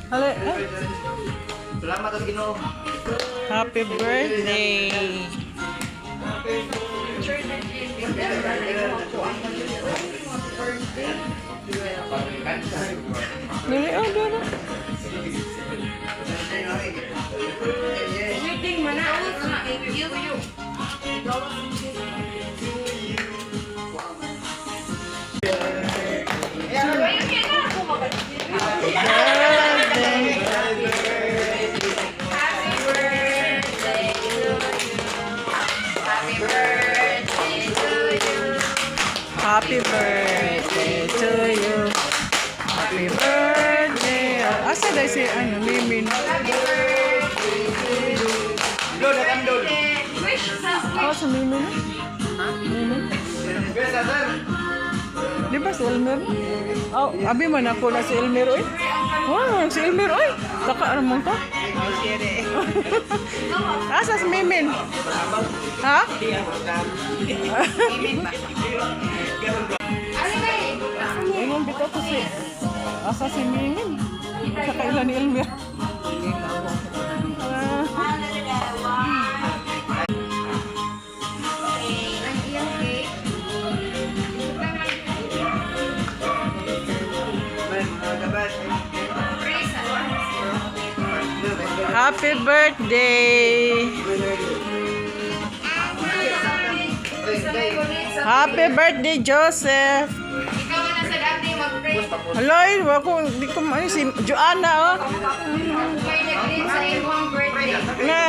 Hala, Salamat at Ginoo. happy birthday. Dali, oh, dali. Meeting manaus na you. Happy birthday to you. Happy birthday. Asa dahil si Mimin? Lord, nakandol. Oh, si Mimin? Mimin? Besa, sir. Di ba si Elmer? Oh, abi man ako na si Elmer, oy. Wow, si Elmer, oy. Taka naman ka. Asa si Mimin? Ha? Ingon bito ko si asa si Mimin. Sa kailan ni Elmer. Happy birthday! Happy birthday, Joseph! Ikaw na sa dati mag-pray. Haloy, ako, di ko si Joanna, oh. May nag-green sa imong birthday. Na,